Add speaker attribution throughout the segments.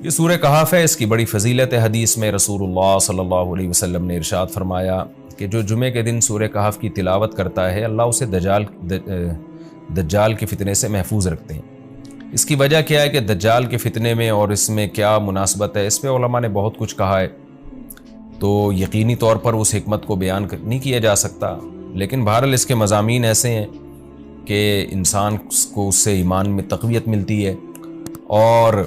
Speaker 1: یہ سورہ کہف ہے، اس کی بڑی فضیلت ہے۔ حدیث میں رسول اللہ صلی اللہ علیہ وسلم نے ارشاد فرمایا کہ جو جمعے کے دن سورہ کہف کی تلاوت کرتا ہے اللہ اسے دجال کے فتنے سے محفوظ رکھتے ہیں۔ اس کی وجہ کیا ہے کہ دجال کے فتنے میں اور اس میں کیا مناسبت ہے، اس پہ علماء نے بہت کچھ کہا ہے، تو یقینی طور پر اس حکمت کو بیان نہیں کیا جا سکتا، لیکن بہرحال اس کے مضامین ایسے ہیں کہ انسان کو اس سے ایمان میں تقویت ملتی ہے۔ اور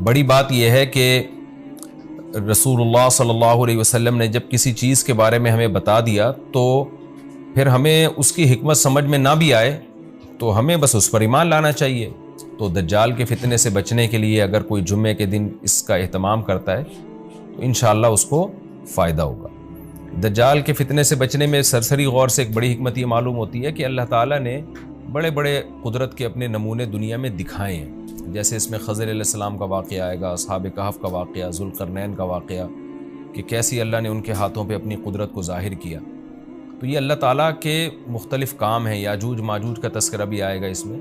Speaker 1: بڑی بات یہ ہے کہ رسول اللہ صلی اللہ علیہ وسلم نے جب کسی چیز کے بارے میں ہمیں بتا دیا تو پھر ہمیں اس کی حکمت سمجھ میں نہ بھی آئے تو ہمیں بس اس پر ایمان لانا چاہیے۔ تو دجال کے فتنے سے بچنے کے لیے اگر کوئی جمعے کے دن اس کا اہتمام کرتا ہے تو انشاءاللہ اس کو فائدہ ہوگا۔ دجال کے فتنے سے بچنے میں سرسری غور سے ایک بڑی حکمت یہ معلوم ہوتی ہے کہ اللہ تعالیٰ نے بڑے بڑے قدرت کے اپنے نمونے دنیا میں دکھائے ہیں، جیسے اس میں خضر علیہ السلام کا واقعہ آئے گا، اصحاب کہف کا واقعہ، ذوالقرنین کا واقعہ، کہ کیسی اللہ نے ان کے ہاتھوں پہ اپنی قدرت کو ظاہر کیا۔ تو یہ اللہ تعالیٰ کے مختلف کام ہیں۔ یاجوج ماجوج کا تذکرہ بھی آئے گا اس میں،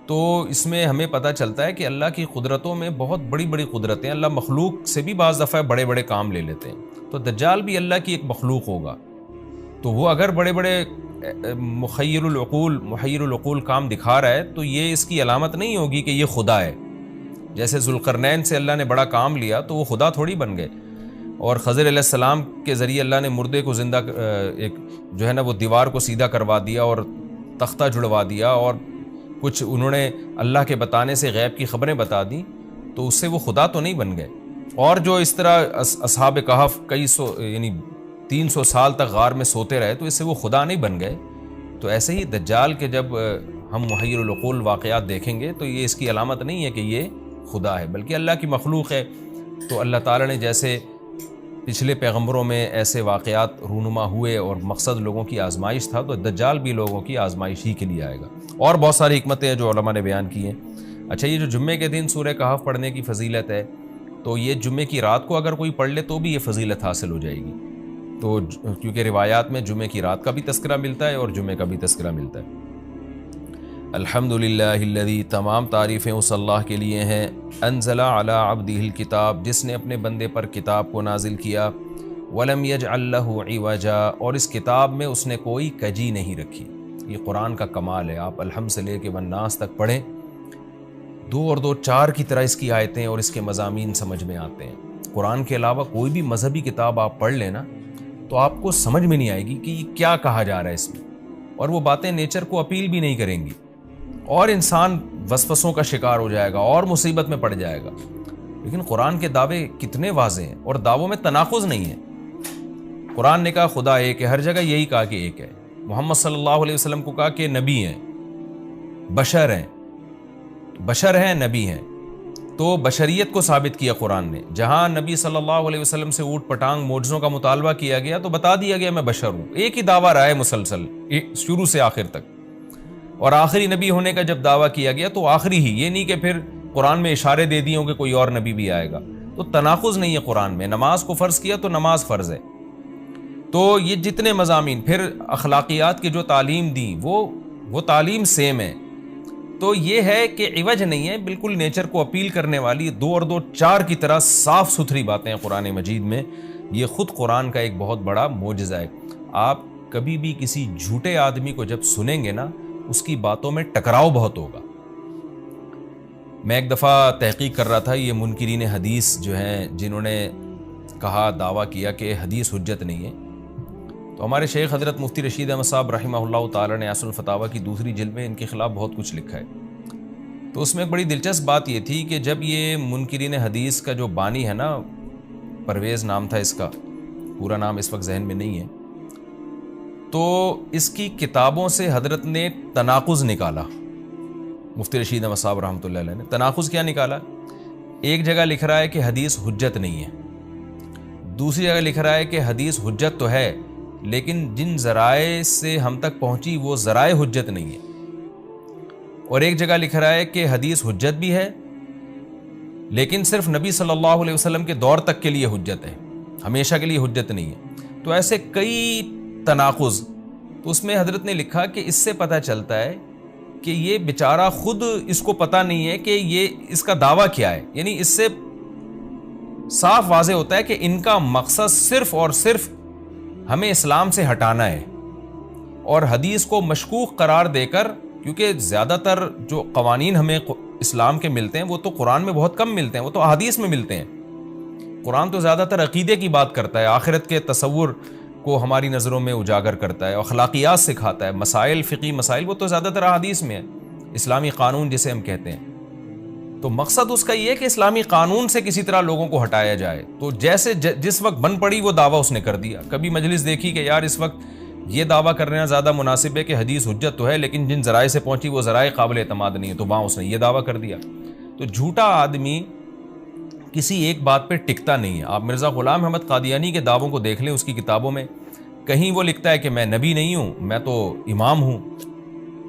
Speaker 1: تو اس میں ہمیں پتہ چلتا ہے کہ اللہ کی قدرتوں میں بہت بڑی بڑی قدرتیں، اللہ مخلوق سے بھی بعض دفعہ بڑے بڑے کام لے لیتے ہیں، تو دجال بھی اللہ کی ایک مخلوق ہوگا، تو وہ اگر بڑے بڑے محیر العقول کام دکھا رہا ہے تو یہ اس کی علامت نہیں ہوگی کہ یہ خدا ہے۔ جیسے ذوالقرنین سے اللہ نے بڑا کام لیا تو وہ خدا تھوڑی بن گئے، اور خضر علیہ السلام کے ذریعے اللہ نے مردے کو زندہ ایک جو ہے نا وہ دیوار کو سیدھا کروا دیا اور تختہ جڑوا دیا، اور کچھ انہوں نے اللہ کے بتانے سے غیب کی خبریں بتا دیں، تو اس سے وہ خدا تو نہیں بن گئے۔ اور جو اس طرح اصحاب کہف کئی سو یعنی 300 سال تک غار میں سوتے رہے تو اس سے وہ خدا نہیں بن گئے۔ تو ایسے ہی دجال کے جب ہم محیر العقول واقعات دیکھیں گے تو یہ اس کی علامت نہیں ہے کہ یہ خدا ہے، بلکہ اللہ کی مخلوق ہے۔ تو اللہ تعالیٰ نے جیسے پچھلے پیغمبروں میں ایسے واقعات رونما ہوئے اور مقصد لوگوں کی آزمائش تھا، تو دجال بھی لوگوں کی آزمائش ہی کے لیے آئے گا۔ اور بہت ساری حکمتیں ہیں جو علماء نے بیان کی ہیں۔ اچھا، یہ جو جمعے کے دن سورہ کہف پڑھنے کی فضیلت ہے، تو یہ جمعے کی رات کو اگر کوئی پڑھ لے تو بھی یہ فضیلت حاصل ہو جائے گی، تو کیونکہ روایات میں جمعے کی رات کا بھی تذکرہ ملتا ہے اور جمعے کا بھی تذکرہ ملتا ہے۔ الحمدللہ الذی، تمام تعریفیں اس اللہ کے لیے ہیں، انزل علی عبدہ الکتاب، جس نے اپنے بندے پر کتاب کو نازل کیا، ولم یجعل لہ عوجا، اور اس کتاب میں اس نے کوئی کجی نہیں رکھی۔ یہ قرآن کا کمال ہے، آپ الحمد سے لے کے والناس تک پڑھیں، 2 اور 2 4 کی طرح اس کی آیتیں اور اس کے مضامین سمجھ میں آتے ہیں۔ قرآن کے علاوہ کوئی بھی مذہبی کتاب آپ پڑھ لیں نا تو آپ کو سمجھ میں نہیں آئے گی کہ یہ کیا کہا جا رہا ہے اس میں، اور وہ باتیں نیچر کو اپیل بھی نہیں کریں گی، اور انسان وسوسوں کا شکار ہو جائے گا اور مصیبت میں پڑ جائے گا۔ لیکن قرآن کے دعوے کتنے واضح ہیں، اور دعووں میں تناقض نہیں ہے۔ قرآن نے کہا خدا ایک ہے، ہر جگہ یہی کہا کہ ایک ہے۔ محمد صلی اللہ علیہ وسلم کو کہا کہ نبی ہیں، بشر ہیں نبی ہیں، تو بشریت کو ثابت کیا قرآن نے۔ جہاں نبی صلی اللہ علیہ وسلم سے اوٹ پٹانگ معجزوں کا مطالبہ کیا گیا تو بتا دیا گیا میں بشر ہوں۔ ایک ہی دعویٰ رہا ہے مسلسل شروع سے آخر تک، اور آخری نبی ہونے کا جب دعویٰ کیا گیا تو آخری ہی، یہ نہیں کہ پھر قرآن میں اشارے دے دیے ہوں کہ کوئی اور نبی بھی آئے گا۔ تو تناقض نہیں ہے قرآن میں۔ نماز کو فرض کیا تو نماز فرض ہے۔ تو یہ جتنے مضامین، پھر اخلاقیات کی جو تعلیم دی وہ تعلیم سیم ہے۔ تو یہ ہے کہ عوج نہیں ہے، بالکل نیچر کو اپیل کرنے والی 2 اور 2 4 کی طرح صاف ستھری باتیں ہیں قرآن مجید میں۔ یہ خود قرآن کا ایک بہت بڑا معجزہ ہے۔ آپ کبھی بھی کسی جھوٹے آدمی کو جب سنیں گے نا، اس کی باتوں میں ٹکراؤ بہت ہوگا۔ میں ایک دفعہ تحقیق کر رہا تھا، یہ منکرین حدیث جو ہیں جنہوں نے کہا، دعویٰ کیا کہ حدیث حجت نہیں ہے، تو ہمارے شیخ حضرت مفتی رشید احمد صاحب رحمہ اللہ تعالی نے اصل الفتاویٰ کی 2 جلد میں ان کے خلاف بہت کچھ لکھا ہے۔ تو اس میں ایک بڑی دلچسپ بات یہ تھی کہ جب یہ منکرین حدیث کا جو بانی ہے نا، پرویز نام تھا اس کا، پورا نام اس وقت ذہن میں نہیں ہے، تو اس کی کتابوں سے حضرت نے تناقض نکالا۔ مفتی رشید احمد صاحب رحمۃ اللہ علیہ نے تناقض کیا نکالا؟ ایک جگہ لکھ رہا ہے کہ حدیث حجت نہیں ہے، دوسری جگہ لکھ رہا ہے کہ حدیث حجت تو ہے لیکن جن ذرائع سے ہم تک پہنچی وہ ذرائع حجت نہیں ہے، اور ایک جگہ لکھ رہا ہے کہ حدیث حجت بھی ہے لیکن صرف نبی صلی اللہ علیہ وسلم کے دور تک کے لیے حجت ہے، ہمیشہ کے لیے حجت نہیں ہے۔ تو ایسے کئی تناقض، تو اس میں حضرت نے لکھا کہ اس سے پتہ چلتا ہے کہ یہ بیچارہ خود اس کو پتہ نہیں ہے کہ یہ اس کا دعویٰ کیا ہے. یعنی اس سے صاف واضح ہوتا ہے کہ ان کا مقصد صرف اور صرف ہمیں اسلام سے ہٹانا ہے، اور حدیث کو مشکوک قرار دے کر، کیونکہ زیادہ تر جو قوانین ہمیں اسلام کے ملتے ہیں وہ تو قرآن میں بہت کم ملتے ہیں، وہ تو احادیث میں ملتے ہیں. قرآن تو زیادہ تر عقیدے کی بات کرتا ہے، آخرت کے تصور کو ہماری نظروں میں اجاگر کرتا ہے، اخلاقیات سکھاتا ہے، مسائل، فقہی مسائل، وہ تو زیادہ تر احادیث میں ہے، اسلامی قانون جسے ہم کہتے ہیں. تو مقصد اس کا یہ ہے کہ اسلامی قانون سے کسی طرح لوگوں کو ہٹایا جائے. تو جیسے جس وقت بن پڑی وہ دعویٰ اس نے کر دیا. کبھی مجلس دیکھی کہ یار اس وقت یہ دعویٰ کرنا زیادہ مناسب ہے کہ حدیث حجت تو ہے لیکن جن ذرائع سے پہنچی وہ ذرائع قابل اعتماد نہیں ہے، تو وہاں اس نے یہ دعویٰ کر دیا. تو جھوٹا آدمی کسی ایک بات پہ ٹکتا نہیں ہے. آپ مرزا غلام احمد قادیانی کے دعووں کو دیکھ لیں اس کی کتابوں میں، کہیں وہ لکھتا ہے کہ میں نبی نہیں ہوں، میں تو امام ہوں،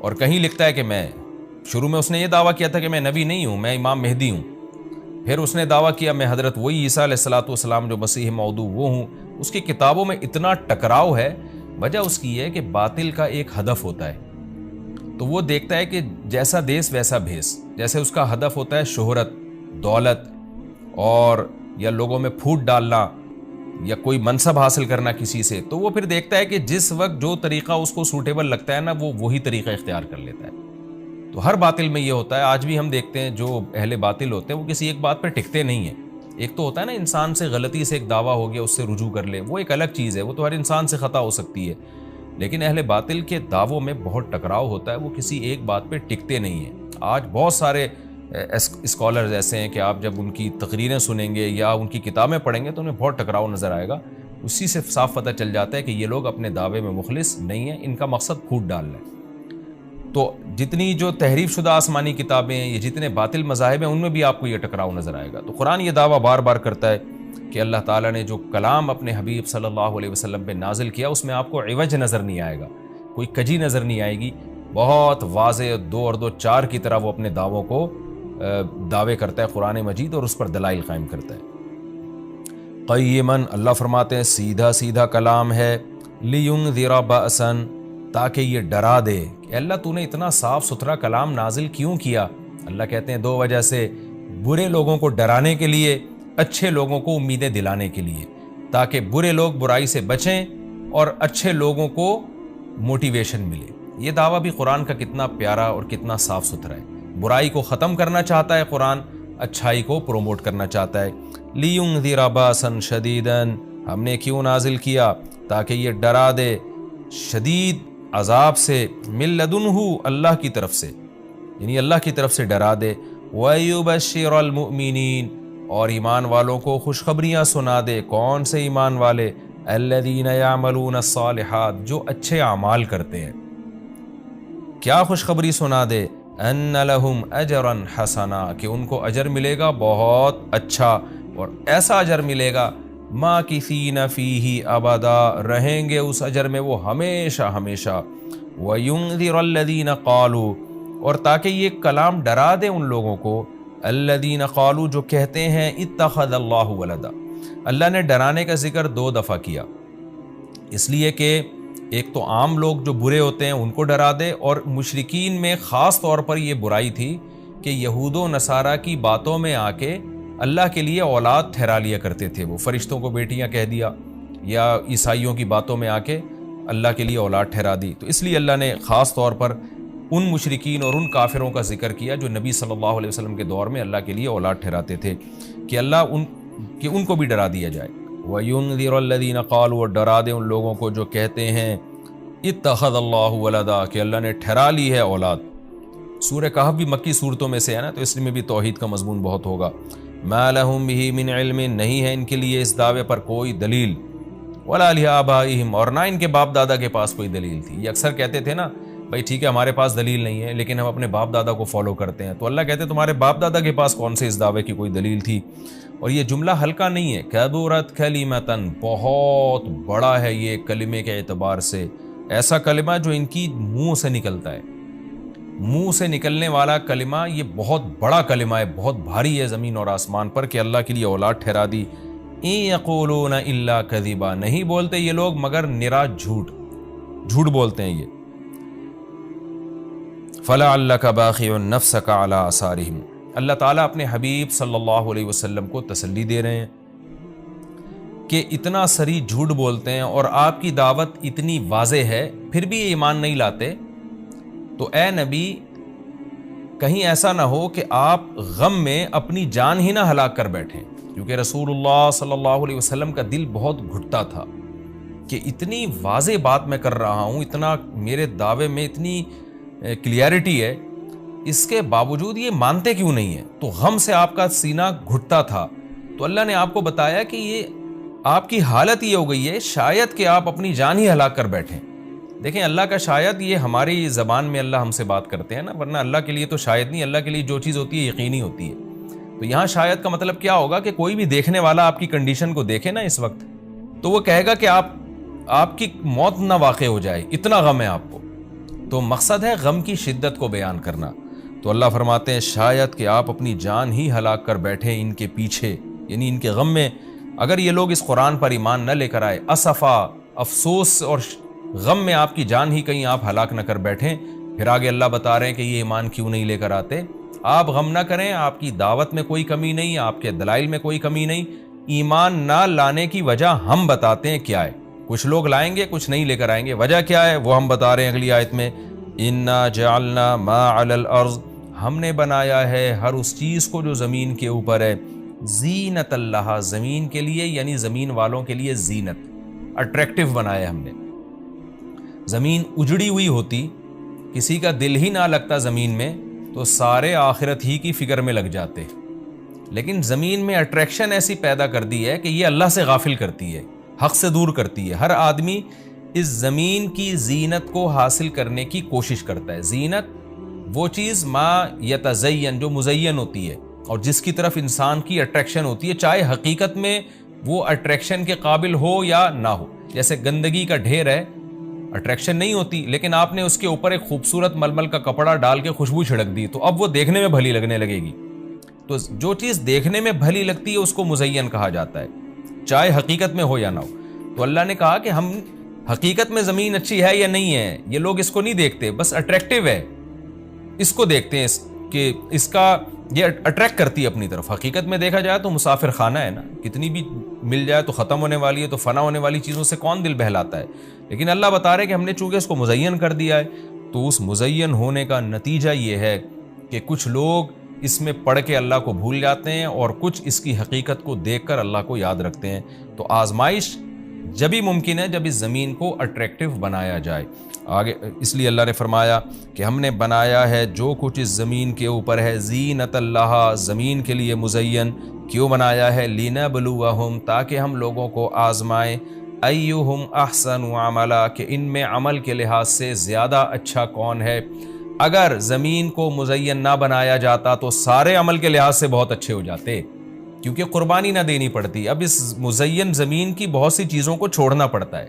Speaker 1: اور کہیں لکھتا ہے کہ میں، شروع میں اس نے یہ دعویٰ کیا تھا کہ میں نبی نہیں ہوں، میں امام مہدی ہوں. پھر اس نے دعویٰ کیا میں حضرت وہی عیسیٰ علیہ الصلوۃ والسلام جو مسیح موعود وہ ہوں. اس کی کتابوں میں اتنا ٹکراؤ ہے. وجہ اس کی ہے کہ باطل کا ایک ہدف ہوتا ہے، تو وہ دیکھتا ہے کہ جیسا دیس ویسا بھیس. جیسے اس کا ہدف ہوتا ہے شہرت، دولت، اور یا لوگوں میں پھوٹ ڈالنا یا کوئی منصب حاصل کرنا کسی سے، تو وہ پھر دیکھتا ہے کہ جس وقت جو طریقہ اس کو سوٹیبل لگتا ہے نا وہ وہی طریقہ اختیار کر لیتا ہے. تو ہر باطل میں یہ ہوتا ہے. آج بھی ہم دیکھتے ہیں جو اہل باطل ہوتے ہیں وہ کسی ایک بات پہ ٹکتے نہیں ہیں. ایک تو ہوتا ہے نا انسان سے غلطی سے ایک دعویٰ ہو گیا اس سے رجوع کر لے، وہ ایک الگ چیز ہے، وہ تو ہر انسان سے خطا ہو سکتی ہے. لیکن اہل باطل کے دعووں میں بہت ٹکراؤ ہوتا ہے، وہ کسی ایک بات پہ ٹکتے نہیں ہیں. آج بہت سارے اسکالرز ایسے ہیں کہ آپ جب ان کی تقریریں سنیں گے یا ان کی کتابیں پڑھیں گے تو انہیں بہت ٹکراؤ نظر آئے گا. اسی سے صاف پتہ چل جاتا ہے کہ یہ لوگ اپنے دعوے میں مخلص نہیں ہیں، ان کا مقصد پھوٹ ڈالنا ہے. تو جتنی جو تحریف شدہ آسمانی کتابیں ہیں، یہ جتنے باطل مذاہب ہیں، ان میں بھی آپ کو یہ ٹکراؤ نظر آئے گا. تو قرآن یہ دعویٰ بار بار کرتا ہے کہ اللہ تعالیٰ نے جو کلام اپنے حبیب صلی اللہ علیہ وسلم پہ نازل کیا اس میں آپ کو عوج نظر نہیں آئے گا، کوئی کجی نظر نہیں آئے گی. بہت واضح 2 اور 2 4 کی طرح وہ اپنے دعووں کو دعوے کرتا ہے قرآن مجید، اور اس پر دلائل قائم کرتا ہے. قیماً، اللہ فرماتے ہیں سیدھا سیدھا کلام ہے. لینذر بأسا، تاکہ یہ ڈرا دے. کہ اللہ تو نے اتنا صاف ستھرا کلام نازل کیوں کیا؟ اللہ کہتے ہیں 2 وجہ سے. برے لوگوں کو ڈرانے کے لیے، اچھے لوگوں کو امیدیں دلانے کے لیے، تاکہ برے لوگ برائی سے بچیں اور اچھے لوگوں کو موٹیویشن ملے. یہ دعویٰ بھی قرآن کا کتنا پیارا اور کتنا صاف ستھرا ہے. برائی کو ختم کرنا چاہتا ہے قرآن، اچھائی کو پروموٹ کرنا چاہتا ہے. لینذر باسا شدیدا، ہم نے کیوں نازل کیا؟ تاکہ یہ ڈرا دے شدید عذاب سے، من لدنہ، اللہ کی طرف سے، یعنی اللہ کی طرف سے ڈرا دے. ویبشر المؤمنین، اور ایمان والوں کو خوشخبریاں سنا دے. کون سے ایمان والے؟ الذین یعملون الصالحات، جو اچھے اعمال کرتے ہیں. کیا خوشخبری سنا دے؟ ان لہم اجرا حسنا، کہ ان کو اجر ملے گا بہت اچھا، اور ایسا اجر ملے گا ماکثین فیہ ابدا، رہیں گے اس اجر میں وہ ہمیشہ ہمیشہ. وینذر الذین قالوا، اور تاکہ یہ کلام ڈرا دے ان لوگوں کو، الذین قالوا، جو کہتے ہیں اتخذ اللہ ولدا. اللہ نے ڈرانے کا ذکر 2 دفعہ کیا، اس لیے کہ ایک تو عام لوگ جو برے ہوتے ہیں ان کو ڈرا دے، اور مشرکین میں خاص طور پر یہ برائی تھی کہ یہود و نصارہ کی باتوں میں آ کے اللہ کے لیے اولاد ٹھہرا لیا کرتے تھے. وہ فرشتوں کو بیٹیاں کہہ دیا، یا عیسائیوں کی باتوں میں آ کے اللہ کے لیے اولاد ٹھہرا دی. تو اس لیے اللہ نے خاص طور پر ان مشرکین اور ان کافروں کا ذکر کیا جو نبی صلی اللہ علیہ وسلم کے دور میں اللہ کے لیے اولاد ٹھہراتے تھے، کہ اللہ ان کو بھی ڈرا دیا جائے. وَيُنذِرَ الَّذِينَ قَالُوا، اور ڈرا دے ان لوگوں کو جو کہتے ہیں اتخذ اللہ ولدا، کہ اللہ نے ٹھہرا لی ہے اولاد. سورہ کہف بھی مکی صورتوں میں سے ہے نا، تو اس میں بھی توحید کا مضمون بہت ہوگا. ما لہم بہ من علم، نہیں ہے ان کے لیے اس دعوے پر کوئی دلیل. ولا لآبائہم، اور نہ ان کے باپ دادا کے پاس کوئی دلیل تھی. یہ اکثر کہتے تھے نا بھائی ٹھیک ہے ہمارے پاس دلیل نہیں ہے لیکن ہم اپنے باپ دادا کو فالو کرتے ہیں. تو اللہ کہتے ہیں تمہارے باپ دادا کے پاس کون سے اس دعوے کی کوئی دلیل تھی؟ اور یہ جملہ ہلکا نہیں ہے. کبرت کلمۃ، بہت بڑا ہے یہ کلمے کے اعتبار سے. ایسا کلمہ جو ان کی منہ سے نکلتا ہے، منہ سے نکلنے والا کلمہ، یہ بہت بڑا کلمہ ہے، بہت بھاری ہے زمین اور آسمان پر، کہ اللہ کے لیے اولاد ٹھہرا دی. ان یقولون الا کذبا، نہیں بولتے یہ لوگ مگر نرا جھوٹ بولتے ہیں یہ. فَلَعَلَّكَ بَاخِعٌ نَفْسَكَ عَلَىٰ آثَارِهِمْ۔ اللہ تعالیٰ اپنے حبیب صلی اللہ علیہ وسلم کو تسلی دے رہے ہیں کہ اتنا صریح جھوٹ بولتے ہیں اور آپ کی دعوت اتنی واضح ہے پھر بھی یہ ایمان نہیں لاتے، تو اے نبی کہیں ایسا نہ ہو کہ آپ غم میں اپنی جان ہی نہ ہلاک کر بیٹھیں، کیونکہ رسول اللہ صلی اللہ علیہ وسلم کا دل بہت گھٹتا تھا کہ اتنی واضح بات میں کر رہا ہوں، اتنا میرے دعوے میں اتنی کلیئرٹی ہے، اس کے باوجود یہ مانتے کیوں نہیں ہیں؟ تو غم سے آپ کا سینہ گھٹتا تھا، تو اللہ نے آپ کو بتایا کہ یہ آپ کی حالت یہ ہو گئی ہے شاید کہ آپ اپنی جان ہی ہلاک کر بیٹھیں۔ دیکھیں اللہ کا شاید یہ ہماری زبان میں اللہ ہم سے بات کرتے ہیں نا، ورنہ اللہ کے لیے تو شاید نہیں، اللہ کے لیے جو چیز ہوتی ہے یقینی ہوتی ہے۔ تو یہاں شاید کا مطلب کیا ہوگا کہ کوئی بھی دیکھنے والا آپ کی کنڈیشن کو دیکھے نا اس وقت، تو وہ کہے گا کہ آپ کی موت نہ واقع ہو جائے، اتنا غم ہے آپ کو۔ تو مقصد ہے غم کی شدت کو بیان کرنا۔ تو اللہ فرماتے ہیں شاید کہ آپ اپنی جان ہی ہلاک کر بیٹھے ان کے پیچھے، یعنی ان کے غم میں۔ اگر یہ لوگ اس قرآن پر ایمان نہ لے کر آئے، اسفا، افسوس اور غم میں آپ کی جان ہی کہیں آپ ہلاک نہ کر بیٹھیں۔ پھر آگے اللہ بتا رہے ہیں کہ یہ ایمان کیوں نہیں لے کر آتے۔ آپ غم نہ کریں، آپ کی دعوت میں کوئی کمی نہیں، آپ کے دلائل میں کوئی کمی نہیں، ایمان نہ لانے کی وجہ ہم بتاتے ہیں کیا ہے۔ کچھ لوگ لائیں گے، کچھ نہیں لے کر آئیں گے، وجہ کیا ہے وہ ہم بتا رہے ہیں اگلی آیت میں، اِنَّا جَعَلْنَا مَا عَلَى الْأَرْضِ، ہم نے بنایا ہے ہر اس چیز کو جو زمین کے اوپر ہے، زینت اللہ، زمین کے لیے یعنی زمین والوں کے لیے زینت، اٹریکٹیو بنایا ہم نے۔ زمین اجڑی ہوئی ہوتی، کسی کا دل ہی نہ لگتا زمین میں، تو سارے آخرت ہی کی فکر میں لگ جاتے، لیکن زمین میں اٹریکشن ایسی پیدا کر دی ہے کہ یہ اللہ سے غافل کرتی ہے، حق سے دور کرتی ہے۔ ہر آدمی اس زمین کی زینت کو حاصل کرنے کی کوشش کرتا ہے۔ زینت وہ چیز ما یتزین، جو مزین ہوتی ہے اور جس کی طرف انسان کی اٹریکشن ہوتی ہے، چاہے حقیقت میں وہ اٹریکشن کے قابل ہو یا نہ ہو۔ جیسے گندگی کا ڈھیر ہے، اٹریکشن نہیں ہوتی، لیکن آپ نے اس کے اوپر ایک خوبصورت ململ کا کپڑا ڈال کے خوشبو چھڑک دی تو اب وہ دیکھنے میں بھلی لگنے لگے گی۔ تو جو چیز دیکھنے میں بھلی لگتی ہے اس کو مزین کہا جاتا ہے، چاہے حقیقت میں ہو یا نہ ہو۔ تو اللہ نے کہا کہ ہم حقیقت میں زمین اچھی ہے یا نہیں ہے یہ لوگ اس کو نہیں دیکھتے، بس اٹریکٹیو ہے اس کو دیکھتے ہیں کہ اس کا یہ اٹریکٹ کرتی ہے اپنی طرف۔ حقیقت میں دیکھا جائے تو مسافر خانہ ہے نا، کتنی بھی مل جائے تو ختم ہونے والی ہے، تو فنا ہونے والی چیزوں سے کون دل بہلاتا ہے۔ لیکن اللہ بتا رہے کہ ہم نے چونکہ اس کو مزین کر دیا ہے، تو اس مزین ہونے کا نتیجہ یہ ہے کہ کچھ لوگ اس میں پڑھ کے اللہ کو بھول جاتے ہیں اور کچھ اس کی حقیقت کو دیکھ کر اللہ کو یاد رکھتے ہیں۔ تو آزمائش جبھی ممکن ہے جب اس زمین کو اٹریکٹیو بنایا جائے۔ آگے اس لیے اللہ نے فرمایا کہ ہم نے بنایا ہے جو کچھ اس زمین کے اوپر ہے، زینت اللہ، زمین کے لیے مزین۔ کیوں بنایا ہے؟ لِنَبْلُوَهُمْ، تاکہ ہم لوگوں کو آزمائیں، ایہم احسن عملا، کہ ان میں عمل کے لحاظ سے زیادہ اچھا کون ہے۔ اگر زمین کو مزین نہ بنایا جاتا تو سارے عمل کے لحاظ سے بہت اچھے ہو جاتے، کیونکہ قربانی نہ دینی پڑتی۔ اب اس مزین زمین کی بہت سی چیزوں کو چھوڑنا پڑتا ہے،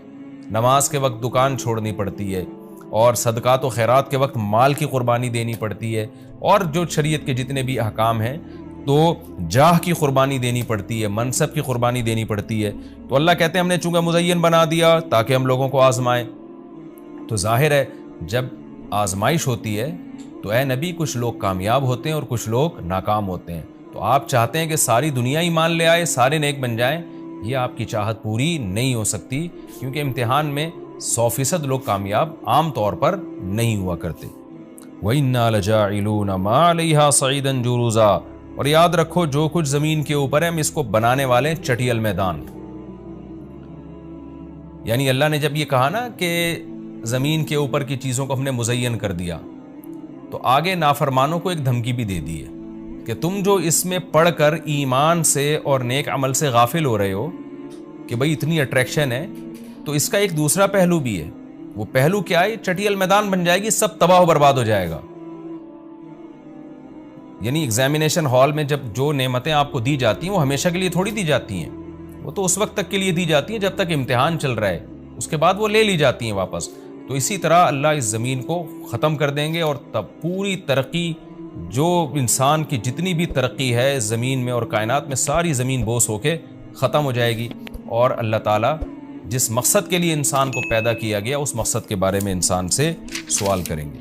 Speaker 1: نماز کے وقت دکان چھوڑنی پڑتی ہے، اور صدقات و خیرات کے وقت مال کی قربانی دینی پڑتی ہے، اور جو شریعت کے جتنے بھی احکام ہیں تو جاہ کی قربانی دینی پڑتی ہے، منصب کی قربانی دینی پڑتی ہے۔ تو اللہ کہتے ہیں ہم نے چونکہ مزین بنا دیا تاکہ ہم لوگوں کو آزمائیں۔ تو ظاہر ہے جب آزمائش ہوتی ہے تو اے نبی کچھ لوگ کامیاب ہوتے ہیں اور کچھ لوگ ناکام ہوتے ہیں۔ تو آپ چاہتے ہیں کہ ساری دنیا ایمان لے آئے، سارے نیک بن جائیں، یہ آپ کی چاہت پوری نہیں ہو سکتی، کیونکہ امتحان میں 100% لوگ کامیاب عام طور پر نہیں ہوا کرتے۔ وَإِنَّا لَجَاعِلُونَ مَا عَلَيْهَا صَعِيدًا جُرُزًا، اور یاد رکھو جو کچھ زمین کے اوپر ہے ہم اس کو بنانے والے چٹیل میدان۔ یعنی اللہ نے جب یہ کہا نا کہ زمین کے اوپر کی چیزوں کو ہم نے مزین کر دیا، تو آگے نافرمانوں کو ایک دھمکی بھی دے دی ہے کہ تم جو اس میں پڑھ کر ایمان سے اور نیک عمل سے غافل ہو رہے ہو کہ بھئی اتنی اٹریکشن ہے، تو اس کا ایک دوسرا پہلو بھی ہے۔ وہ پہلو کیا ہے؟ چٹیل میدان بن جائے گی، سب تباہ و برباد ہو جائے گا۔ یعنی ایگزامینیشن ہال میں جب جو نعمتیں آپ کو دی جاتی ہیں وہ ہمیشہ کے لیے تھوڑی دی جاتی ہیں، وہ تو اس وقت تک کے لیے دی جاتی ہیں جب تک امتحان چل رہا ہے، اس کے بعد وہ لے لی جاتی ہیں واپس۔ تو اسی طرح اللہ اس زمین کو ختم کر دیں گے، اور تب پوری ترقی، جو انسان کی جتنی بھی ترقی ہے زمین میں اور کائنات میں، ساری زمین بوس ہو کے ختم ہو جائے گی، اور اللہ تعالیٰ جس مقصد کے لیے انسان کو پیدا کیا گیا اس مقصد کے بارے میں انسان سے سوال کریں گے۔